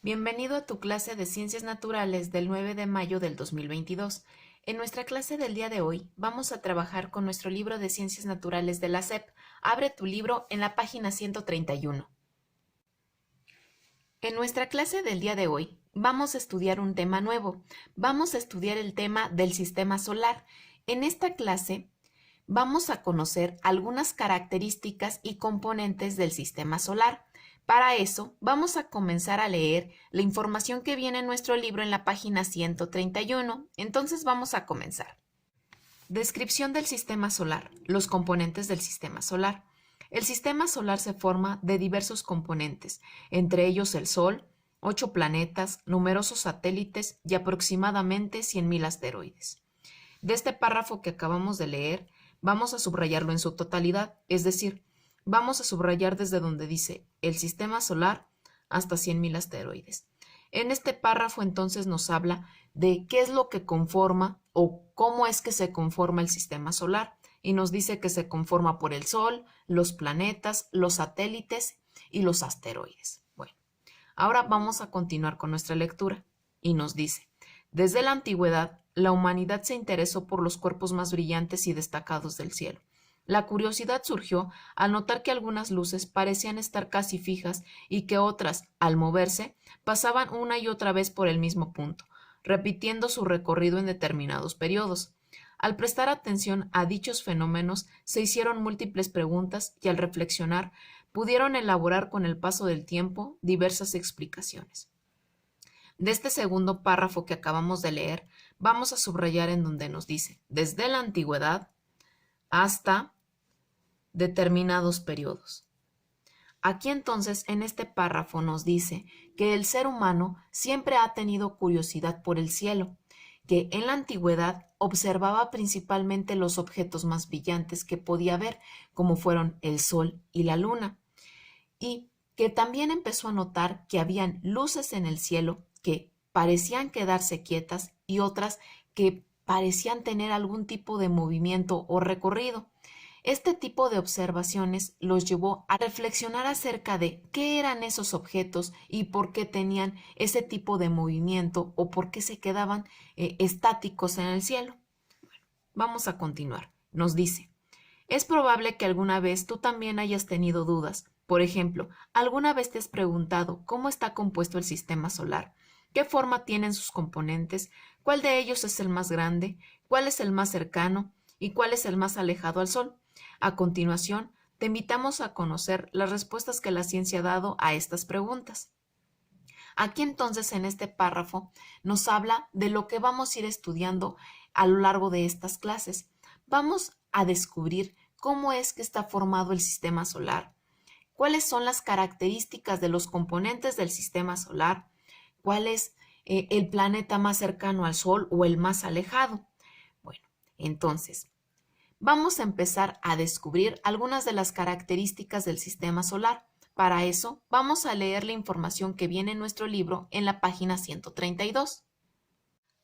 Bienvenido a tu clase de Ciencias Naturales del 9 de mayo del 2022. En nuestra clase del día de hoy vamos a trabajar con nuestro libro de Ciencias Naturales de la SEP. Abre tu libro en la página 131. En nuestra clase del día de hoy vamos a estudiar un tema nuevo. Vamos a estudiar el tema del sistema solar. En esta clase vamos a conocer algunas características y componentes del sistema solar. Para eso, vamos a comenzar a leer la información que viene en nuestro libro en la página 131. Entonces vamos a comenzar. Descripción del sistema solar. Los componentes del sistema solar. El sistema solar se forma de diversos componentes, entre ellos el Sol, 8 planetas, numerosos satélites y aproximadamente 100.000 asteroides. De este párrafo que acabamos de leer, vamos a subrayarlo en su totalidad, es decir, vamos a subrayar desde donde dice el sistema solar hasta 100.000 asteroides. En este párrafo entonces nos habla de qué es lo que conforma o cómo es que se conforma el sistema solar y nos dice que se conforma por el Sol, los planetas, los satélites y los asteroides. Bueno, ahora vamos a continuar con nuestra lectura y nos dice, desde la antigüedad, la humanidad se interesó por los cuerpos más brillantes y destacados del cielo. La curiosidad surgió al notar que algunas luces parecían estar casi fijas y que otras, al moverse, pasaban una y otra vez por el mismo punto, repitiendo su recorrido en determinados periodos. Al prestar atención a dichos fenómenos, se hicieron múltiples preguntas y al reflexionar, pudieron elaborar con el paso del tiempo diversas explicaciones. De este segundo párrafo que acabamos de leer, vamos a subrayar en donde nos dice, desde la antigüedad hasta determinados periodos. Aquí entonces en este párrafo nos dice que el ser humano siempre ha tenido curiosidad por el cielo, que en la antigüedad observaba principalmente los objetos más brillantes que podía ver, como fueron el Sol y la Luna, y que también empezó a notar que habían luces en el cielo que parecían quedarse quietas y otras que parecían tener algún tipo de movimiento o recorrido. Este tipo de observaciones los llevó a reflexionar acerca de qué eran esos objetos y por qué tenían ese tipo de movimiento o por qué se quedaban estáticos en el cielo. Bueno, vamos a continuar. Nos dice, es probable que alguna vez tú también hayas tenido dudas. Por ejemplo, ¿alguna vez te has preguntado cómo está compuesto el sistema solar? ¿Qué forma tienen sus componentes? ¿Cuál de ellos es el más grande? ¿Cuál es el más cercano? ¿Y cuál es el más alejado al Sol? A continuación, te invitamos a conocer las respuestas que la ciencia ha dado a estas preguntas. Aquí entonces en este párrafo nos habla de lo que vamos a ir estudiando a lo largo de estas clases. Vamos a descubrir cómo es que está formado el sistema solar, cuáles son las características de los componentes del sistema solar, cuál es el planeta más cercano al Sol o el más alejado. Bueno, entonces, vamos a empezar a descubrir algunas de las características del sistema solar. Para eso, vamos a leer la información que viene en nuestro libro en la página 132.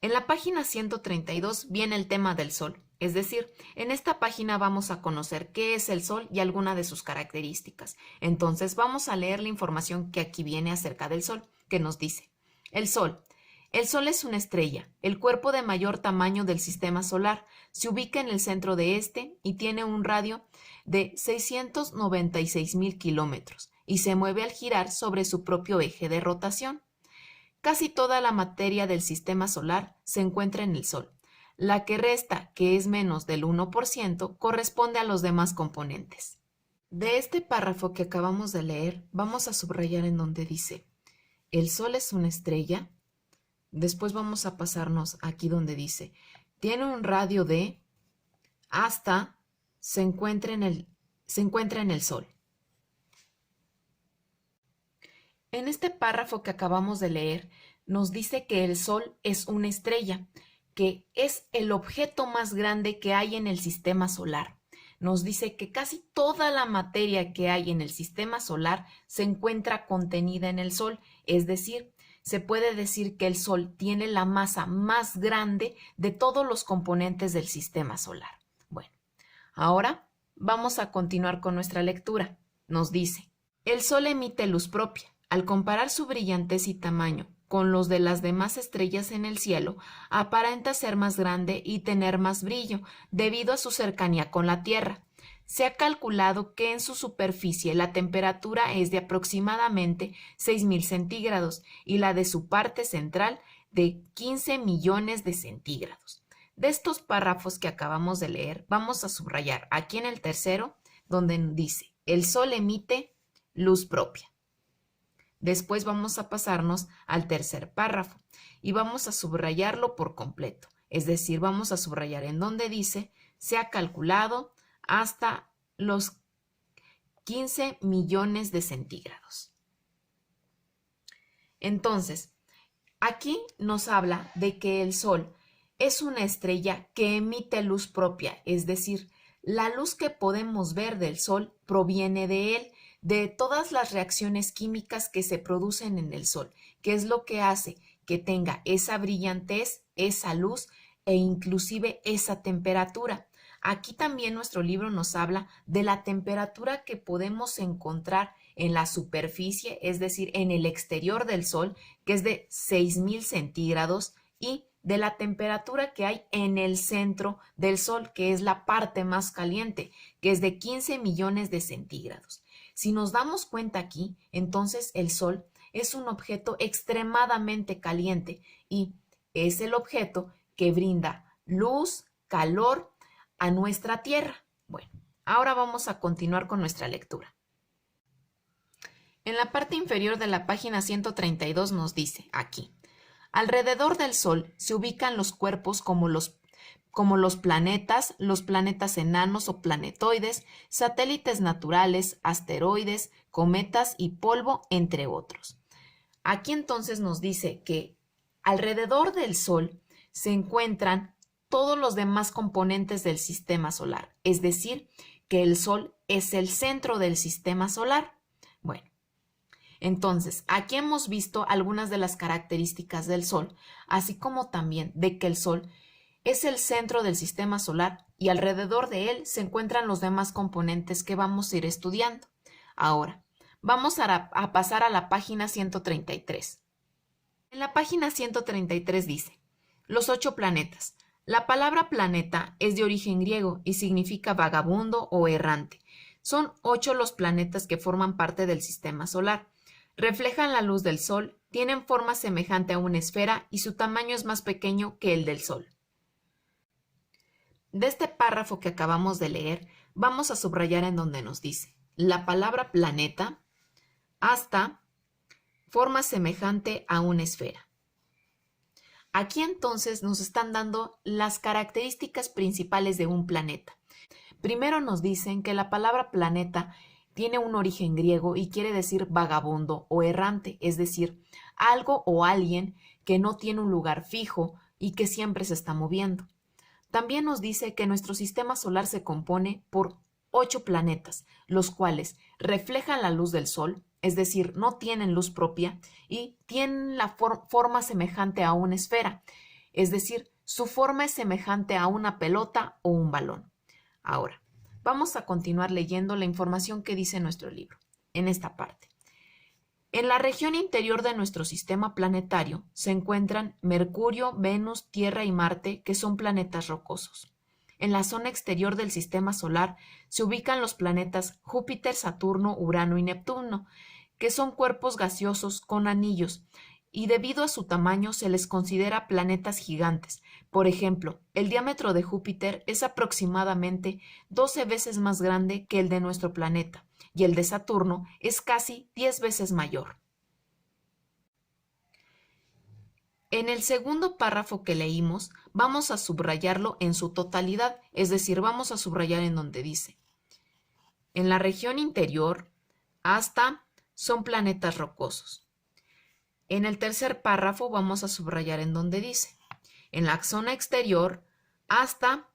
En la página 132 viene el tema del Sol, es decir, en esta página vamos a conocer qué es el Sol y alguna de sus características. Entonces, vamos a leer la información que aquí viene acerca del Sol, que nos dice, el Sol. El Sol es una estrella, el cuerpo de mayor tamaño del sistema solar. Se ubica en el centro de este y tiene un radio de 696.000 kilómetros y se mueve al girar sobre su propio eje de rotación. Casi toda la materia del sistema solar se encuentra en el Sol. La que resta, que es menos del 1%, corresponde a los demás componentes. De este párrafo que acabamos de leer, vamos a subrayar en donde dice, el Sol es una estrella. Después vamos a pasarnos aquí donde dice, tiene un radio de hasta se encuentra en el Sol. En este párrafo que acabamos de leer, nos dice que el Sol es una estrella, que es el objeto más grande que hay en el sistema solar. Nos dice que casi toda la materia que hay en el sistema solar se encuentra contenida en el Sol, es decir, se puede decir que el Sol tiene la masa más grande de todos los componentes del sistema solar. Bueno, ahora vamos a continuar con nuestra lectura. Nos dice, el Sol emite luz propia, Al comparar su brillantez y tamaño con los de las demás estrellas en el cielo, aparenta ser más grande y tener más brillo debido a su cercanía con la Tierra. Se ha calculado que en su superficie la temperatura es de aproximadamente 6.000 centígrados y la de su parte central de 15 millones de centígrados. De estos párrafos que acabamos de leer, vamos a subrayar aquí en el tercero, donde dice, el Sol emite luz propia. Después vamos a pasarnos al tercer párrafo y vamos a subrayarlo por completo. Es decir, vamos a subrayar en donde dice, se ha calculado hasta los 15 millones de centígrados. Entonces, aquí nos habla de que el Sol es una estrella que emite luz propia, es decir, la luz que podemos ver del Sol proviene de él, de todas las reacciones químicas que se producen en el Sol, que es lo que hace que tenga esa brillantez, esa luz e inclusive esa temperatura. Aquí también nuestro libro nos habla de la temperatura que podemos encontrar en la superficie, es decir, en el exterior del Sol, que es de 6.000 centígrados, y de la temperatura que hay en el centro del Sol, que es la parte más caliente, que es de 15 millones de centígrados. Si nos damos cuenta aquí, entonces el Sol es un objeto extremadamente caliente y es el objeto que brinda luz, calor a nuestra Tierra. Bueno, ahora vamos a continuar con nuestra lectura. En la parte inferior de la página 132 nos dice aquí, alrededor del Sol se ubican los cuerpos como los planetas enanos o planetoides, satélites naturales, asteroides, cometas y polvo, entre otros. Aquí entonces nos dice que alrededor del Sol se encuentran todos los demás componentes del sistema solar, es decir, que el Sol es el centro del sistema solar. Bueno, entonces aquí hemos visto algunas de las características del Sol, así como también de que el Sol es el centro del sistema solar y alrededor de él se encuentran los demás componentes que vamos a ir estudiando. Ahora, vamos a pasar a la página 133. En la página 133 dice, los 8 planetas. La palabra planeta es de origen griego y significa vagabundo o errante. Son 8 los planetas que forman parte del sistema solar. Reflejan la luz del Sol, tienen forma semejante a una esfera y su tamaño es más pequeño que el del Sol. De este párrafo que acabamos de leer, vamos a subrayar en donde nos dice la palabra planeta hasta forma semejante a una esfera. Aquí entonces nos están dando las características principales de un planeta. Primero nos dicen que la palabra planeta tiene un origen griego y quiere decir vagabundo o errante, es decir, algo o alguien que no tiene un lugar fijo y que siempre se está moviendo. También nos dice que nuestro sistema solar se compone por 8 planetas, los cuales reflejan la luz del Sol, es decir, no tienen luz propia y tienen la forma semejante a una esfera, es decir, su forma es semejante a una pelota o un balón. Ahora, vamos a continuar leyendo la información que dice nuestro libro, en esta parte. En la región interior de nuestro sistema planetario se encuentran Mercurio, Venus, Tierra y Marte, que son planetas rocosos. En la zona exterior del sistema solar se ubican los planetas Júpiter, Saturno, Urano y Neptuno, que son cuerpos gaseosos con anillos, y debido a su tamaño se les considera planetas gigantes. Por ejemplo, el diámetro de Júpiter es aproximadamente 12 veces más grande que el de nuestro planeta, y el de Saturno es casi 10 veces mayor. En el segundo párrafo que leímos, vamos a subrayarlo en su totalidad, es decir, vamos a subrayar en donde dice, en la región interior hasta son planetas rocosos. En el tercer párrafo vamos a subrayar en donde dice, en la zona exterior hasta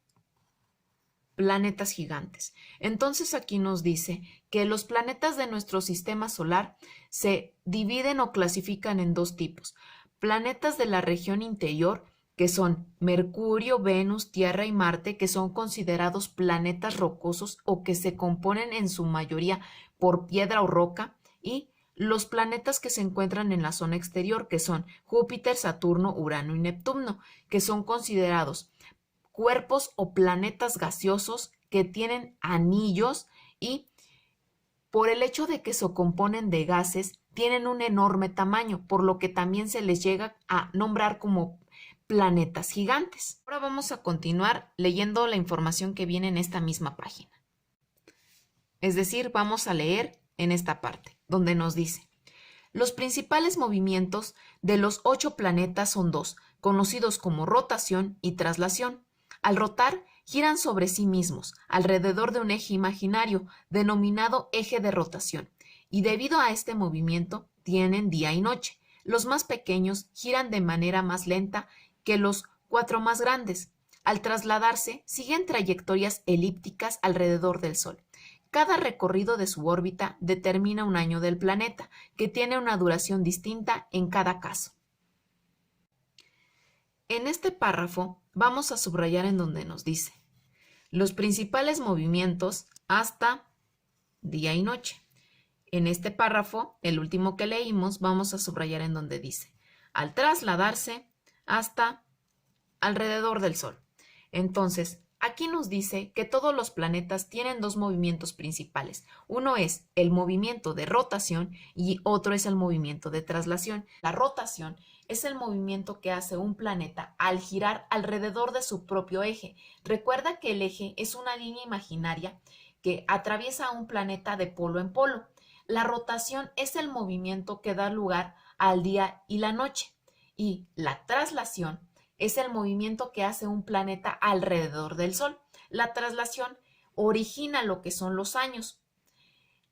planetas gigantes. Entonces aquí nos dice que los planetas de nuestro sistema solar se dividen o clasifican en 2 tipos. Planetas de la región interior, que son Mercurio, Venus, Tierra y Marte, que son considerados planetas rocosos o que se componen en su mayoría por piedra o roca, y los planetas que se encuentran en la zona exterior, que son Júpiter, Saturno, Urano y Neptuno, que son considerados cuerpos o planetas gaseosos que tienen anillos y por el hecho de que se componen de gases, tienen un enorme tamaño, por lo que también se les llega a nombrar como planetas gigantes. Ahora vamos a continuar leyendo la información que viene en esta misma página. Es decir, vamos a leer en esta parte, donde nos dice: los principales movimientos de los 8 planetas son dos, conocidos como rotación y traslación. Al rotar, giran sobre sí mismos, alrededor de un eje imaginario, denominado eje de rotación, y debido a este movimiento, tienen día y noche. Los más pequeños giran de manera más lenta que los 4 más grandes. Al trasladarse, siguen trayectorias elípticas alrededor del Sol. Cada recorrido de su órbita determina un año del planeta, que tiene una duración distinta en cada caso. En este párrafo vamos a subrayar en donde nos dice los principales movimientos hasta día y noche. En este párrafo, el último que leímos, vamos a subrayar en donde dice al trasladarse hasta alrededor del Sol. Entonces, aquí nos dice que todos los planetas tienen dos movimientos principales. Uno es el movimiento de rotación y otro es el movimiento de traslación. La rotación es el movimiento que hace un planeta al girar alrededor de su propio eje. Recuerda que el eje es una línea imaginaria que atraviesa a un planeta de polo en polo. La rotación es el movimiento que da lugar al día y la noche. Y la traslación es el movimiento que hace un planeta alrededor del Sol. La traslación origina lo que son los años.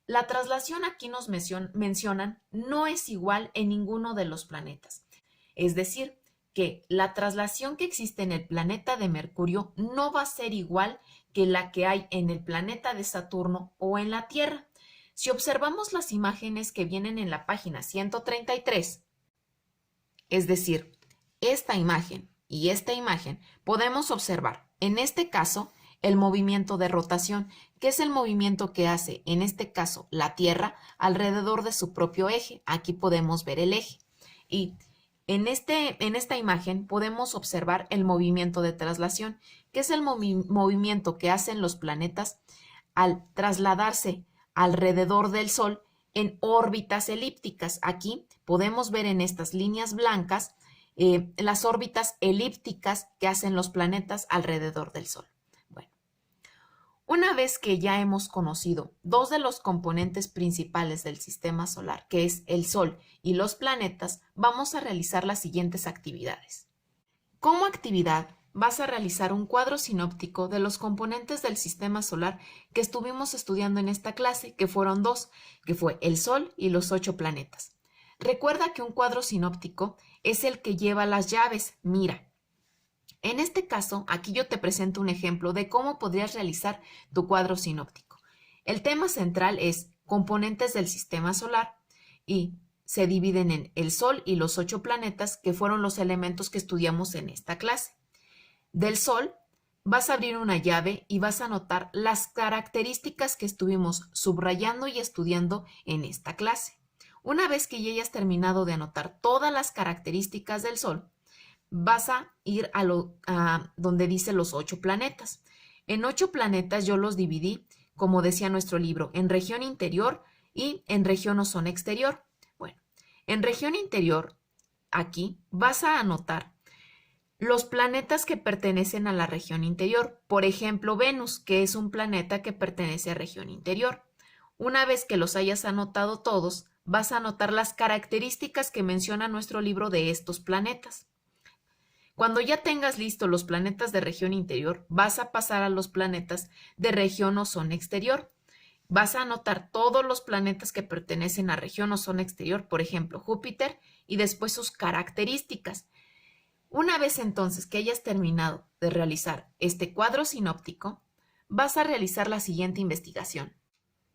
La traslación aquí nos mencionan no es igual en ninguno de los planetas. Es decir, que la traslación que existe en el planeta de Mercurio no va a ser igual que la que hay en el planeta de Saturno o en la Tierra. Si observamos las imágenes que vienen en la página 133, es decir, esta imagen y esta imagen, podemos observar, en este caso, el movimiento de rotación, que es el movimiento que hace, en este caso, la Tierra alrededor de su propio eje. Aquí podemos ver el eje. Y en esta imagen podemos observar el movimiento de traslación, que es el movimiento que hacen los planetas al trasladarse alrededor del Sol en órbitas elípticas. Aquí podemos ver en estas líneas blancas las órbitas elípticas que hacen los planetas alrededor del Sol. Bueno, una vez que ya hemos conocido dos de los componentes principales del sistema solar, que es el Sol y los planetas, vamos a realizar las siguientes actividades. Como actividad, vas a realizar un cuadro sinóptico de los componentes del sistema solar que estuvimos estudiando en esta clase, que fueron dos, que fue el Sol y los 8 planetas. Recuerda que un cuadro sinóptico es el que lleva las llaves. Mira, en este caso, aquí yo te presento un ejemplo de cómo podrías realizar tu cuadro sinóptico. El tema central es componentes del sistema solar y se dividen en el Sol y los 8 planetas, que fueron los elementos que estudiamos en esta clase. Del Sol vas a abrir una llave y vas a anotar las características que estuvimos subrayando y estudiando en esta clase. Una vez que ya hayas terminado de anotar todas las características del Sol, vas a ir a donde dice los 8 planetas. En 8 planetas yo los dividí, como decía nuestro libro, en región interior y en región o zona exterior. Bueno, en región interior, aquí vas a anotar los planetas que pertenecen a la región interior. Por ejemplo, Venus, que es un planeta que pertenece a región interior. Una vez que los hayas anotado todos, vas a anotar las características que menciona nuestro libro de estos planetas. Cuando ya tengas listos los planetas de región interior, vas a pasar a los planetas de región o zona exterior. Vas a anotar todos los planetas que pertenecen a región o zona exterior, por ejemplo, Júpiter, y después sus características. Una vez entonces que hayas terminado de realizar este cuadro sinóptico, vas a realizar la siguiente investigación.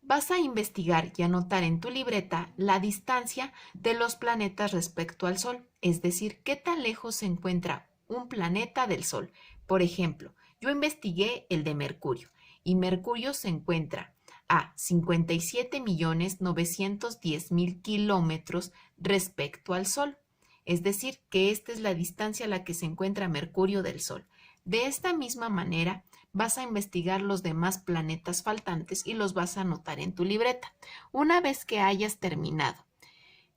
Vas a investigar y anotar en tu libreta la distancia de los planetas respecto al Sol, es decir, qué tan lejos se encuentra un planeta del Sol. Por ejemplo, yo investigué el de Mercurio y Mercurio se encuentra a 57.910.000 kilómetros respecto al Sol. Es decir, que esta es la distancia a la que se encuentra Mercurio del Sol. De esta misma manera, vas a investigar los demás planetas faltantes y los vas a anotar en tu libreta. Una vez que hayas terminado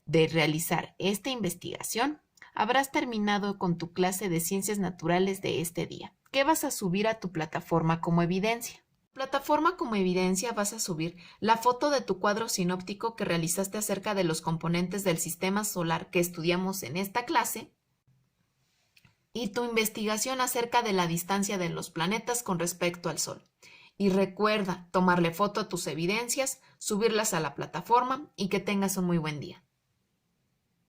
de realizar esta investigación, habrás terminado con tu clase de ciencias naturales de este día. ¿Qué vas a subir a tu plataforma como evidencia? Plataforma como evidencia vas a subir la foto de tu cuadro sinóptico que realizaste acerca de los componentes del sistema solar que estudiamos en esta clase y tu investigación acerca de la distancia de los planetas con respecto al Sol. Y recuerda tomarle foto a tus evidencias, subirlas a la plataforma y que tengas un muy buen día.